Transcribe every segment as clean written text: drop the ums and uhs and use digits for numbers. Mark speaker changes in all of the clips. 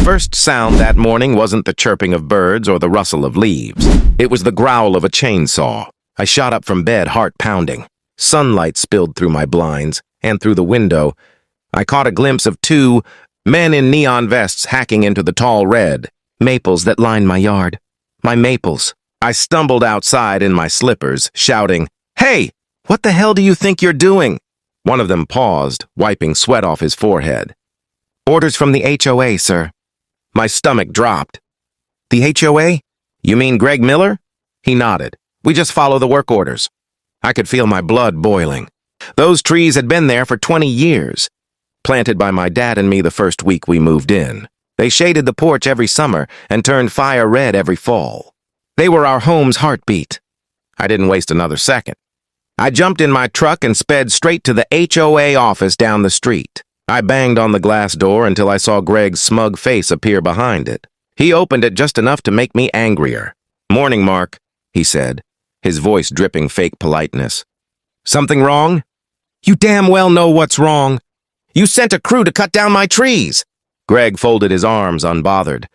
Speaker 1: first sound that morning wasn't the chirping of birds or the rustle of leaves. It was the growl of a chainsaw. I shot up from bed, heart pounding. Sunlight spilled through my blinds, and through the window, I caught a glimpse of two men in neon vests hacking into the tall red maples that lined my yard. My maples. I stumbled outside in my slippers, shouting, "Hey, what the hell do you think you're doing?" One of them paused, wiping sweat off his forehead. "Orders from the HOA, sir." My stomach dropped. "The HOA? You mean Greg Miller?" He nodded. "We just follow the work orders." I could feel my blood boiling. Those trees had been there for 20 years, planted by my dad and me the first week we moved in. They shaded the porch every summer and turned fire red every fall. They were our home's heartbeat. I didn't waste another second. I jumped in my truck and sped straight to the HOA office down the street. I banged on the glass door until I saw Greg's smug face appear behind it. He opened it just enough to make me angrier. "Morning, Mark," he said, his voice dripping fake politeness. "Something wrong?" "You damn well know what's wrong. You sent a crew to cut down my trees." Greg folded his arms, unbothered.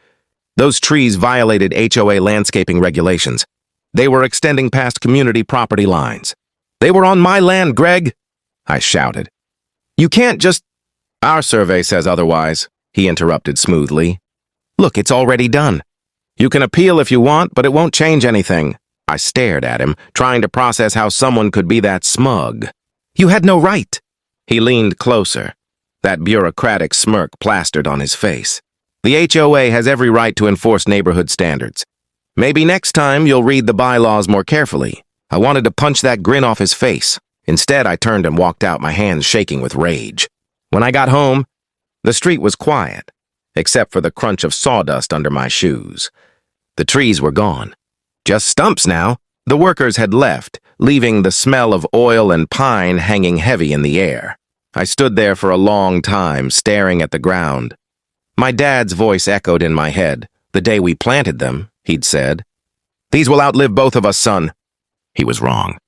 Speaker 1: Those trees violated HOA landscaping regulations. They were extending past community property lines. "They were on my land, Greg," I shouted. "You can't just—" "Our survey says otherwise," he interrupted smoothly. "Look, it's already done. You can appeal if you want, but it won't change anything." I stared at him, trying to process how someone could be that smug. "You had no right." He leaned closer, that bureaucratic smirk plastered on his face. "The HOA has every right to enforce neighborhood standards. Maybe next time you'll read the bylaws more carefully." I wanted to punch that grin off his face. Instead, I turned and walked out, my hands shaking with rage. When I got home, the street was quiet, except for the crunch of sawdust under my shoes. The trees were gone. Just stumps now. The workers had left, leaving the smell of oil and pine hanging heavy in the air. I stood there for a long time, staring at the ground. My dad's voice echoed in my head. "The day we planted them," he'd said. "These will outlive both of us, son." He was wrong.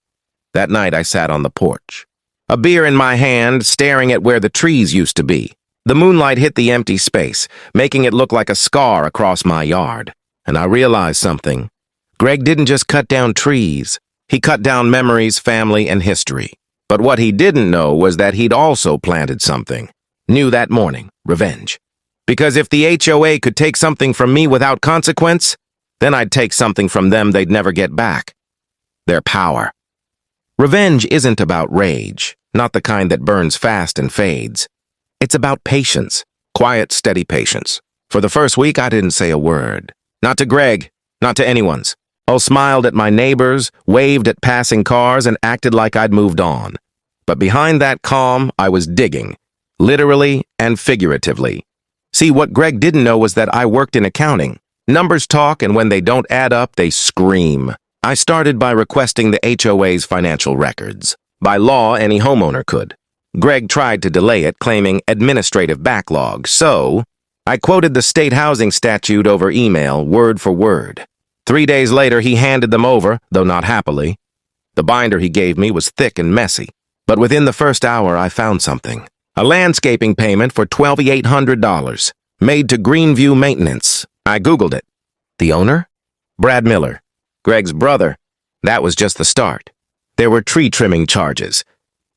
Speaker 1: That night I sat on the porch, a beer in my hand, staring at where the trees used to be. The moonlight hit the empty space, making it look like a scar across my yard. And I realized something. Greg didn't just cut down trees. He cut down memories, family, and history. But what he didn't know was that he'd also planted something. Knew that morning. Revenge. Because if the HOA could take something from me without consequence, then I'd take something from them they'd never get back. Their power. Revenge isn't about rage, not the kind that burns fast and fades. It's about patience, quiet, steady patience. For the first week, I didn't say a word. Not to Greg, not to anyone's. I smiled at my neighbors, waved at passing cars, and acted like I'd moved on. But behind that calm, I was digging, literally and figuratively. See, what Greg didn't know was that I worked in accounting. Numbers talk, and when they don't add up, they scream. I started by requesting the HOA's financial records. By law, any homeowner could. Greg tried to delay it, claiming administrative backlog, so I quoted the state housing statute over email, word for word. 3 days later, he handed them over, though not happily. The binder he gave me was thick and messy, but within the first hour, I found something. A landscaping payment for $2,800, made to Greenview Maintenance. I Googled it. The owner? Brad Miller. Greg's brother. That was just the start. There were tree trimming charges,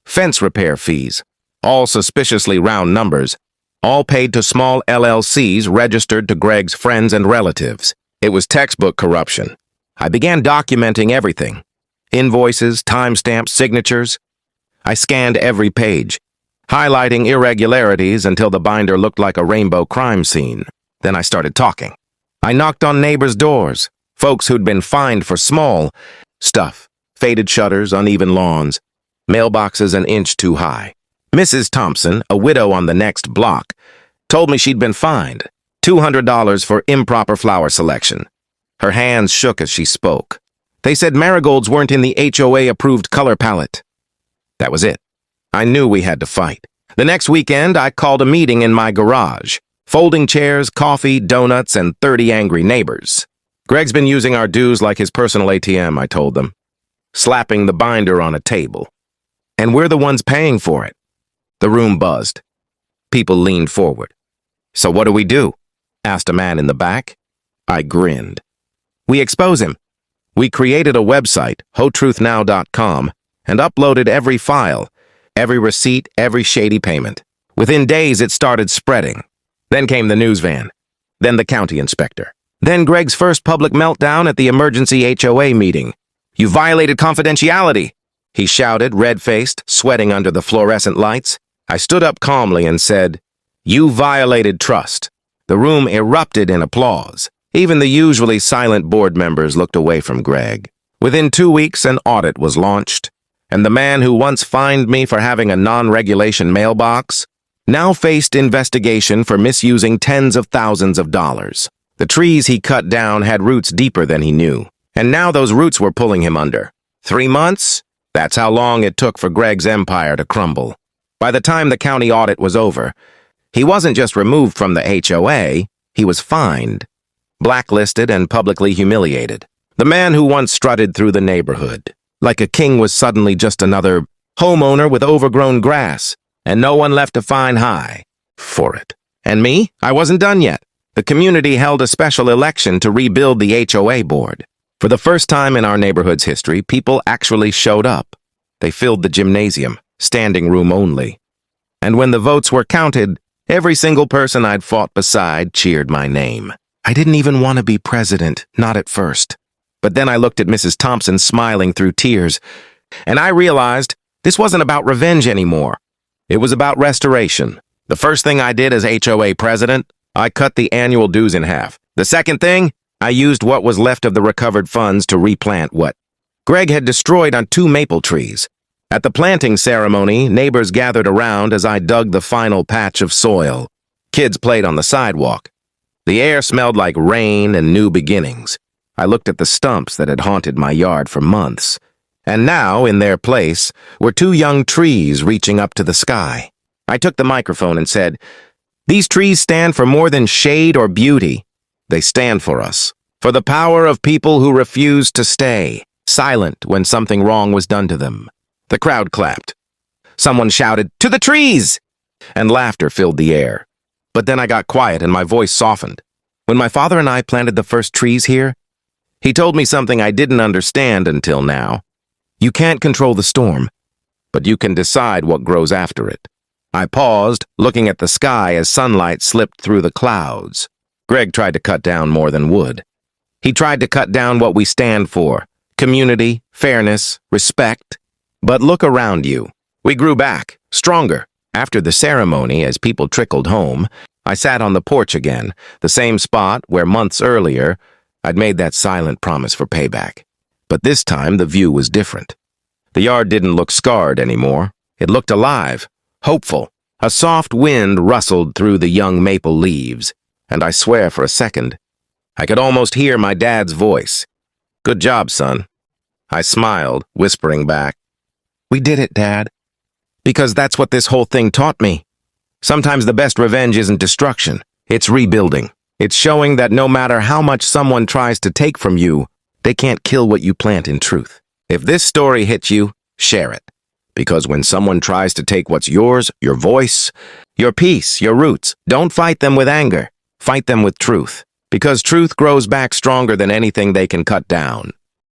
Speaker 1: fence repair fees, all suspiciously round numbers, all paid to small LLCs registered to Greg's friends and relatives. It was textbook corruption. I began documenting everything. Invoices, timestamps, signatures. I scanned every page, highlighting irregularities until the binder looked like a rainbow crime scene. Then I started talking. I knocked on neighbors' doors. Folks who'd been fined for small stuff, faded shutters, uneven lawns, mailboxes an inch too high. Mrs. Thompson, a widow on the next block, told me she'd been fined $200 for improper flower selection. Her hands shook as she spoke. They said marigolds weren't in the HOA-approved color palette. That was it. I knew we had to fight. The next weekend, I called a meeting in my garage. Folding chairs, coffee, donuts, and 30 angry neighbors. Greg's been using our dues like his personal ATM, I told them, slapping the binder on a table. And we're the ones paying for it. The room buzzed. People leaned forward. So what do we do? asked a man in the back. I grinned. We expose him. We created a website, hotruthnow.com, and uploaded every file, every receipt, every shady payment. Within days, it started spreading. Then came the news van. Then the county inspector. Then Greg's first public meltdown at the emergency HOA meeting. You violated confidentiality, he shouted, red-faced, sweating under the fluorescent lights. I stood up calmly and said, You violated trust. The room erupted in applause. Even the usually silent board members looked away from Greg. Within 2 weeks, an audit was launched, and the man who once fined me for having a non-regulation mailbox now faced investigation for misusing tens of thousands of dollars. The trees he cut down had roots deeper than he knew, and now those roots were pulling him under. 3 months? That's how long it took for Greg's empire to crumble. By the time the county audit was over, he wasn't just removed from the HOA, he was fined, blacklisted, and publicly humiliated. The man who once strutted through the neighborhood like a king was suddenly just another homeowner with overgrown grass, and no one left to fine high for it. And me? I wasn't done yet. The community held a special election to rebuild the HOA board. For the first time in our neighborhood's history, people actually showed up. They filled the gymnasium, standing room only. And when the votes were counted, every single person I'd fought beside cheered my name. I didn't even want to be president, not at first. But then I looked at Mrs. Thompson smiling through tears, and I realized this wasn't about revenge anymore. It was about restoration. The first thing I did as HOA president, I cut the annual dues in half. The second thing, I used what was left of the recovered funds to replant what Greg had destroyed on 2 maple trees. At the planting ceremony, neighbors gathered around as I dug the final patch of soil. Kids played on the sidewalk. The air smelled like rain and new beginnings. I looked at the stumps that had haunted my yard for months. And now, in their place, were 2 young trees reaching up to the sky. I took the microphone and said, These trees stand for more than shade or beauty. They stand for us, for the power of people who refused to stay, silent when something wrong was done to them. The crowd clapped. Someone shouted, To the trees! And laughter filled the air. But then I got quiet and my voice softened. When my father and I planted the first trees here, he told me something I didn't understand until now. You can't control the storm, but you can decide what grows after it. I paused, looking at the sky as sunlight slipped through the clouds. Greg tried to cut down more than wood. He tried to cut down what we stand for: community, fairness, respect. But look around you. We grew back, stronger. After the ceremony, as people trickled home, I sat on the porch again, the same spot where months earlier I'd made that silent promise for payback. But this time the view was different. The yard didn't look scarred anymore. It looked alive, hopeful. A soft wind rustled through the young maple leaves, and I swear for a second, I could almost hear my dad's voice. Good job, son. I smiled, whispering back, We did it, Dad. Because that's what this whole thing taught me. Sometimes the best revenge isn't destruction. It's rebuilding. It's showing that no matter how much someone tries to take from you, they can't kill what you plant in truth. If this story hits you, share it. Because when someone tries to take what's yours, your voice, your peace, your roots, don't fight them with anger. Fight them with truth. Because truth grows back stronger than anything they can cut down.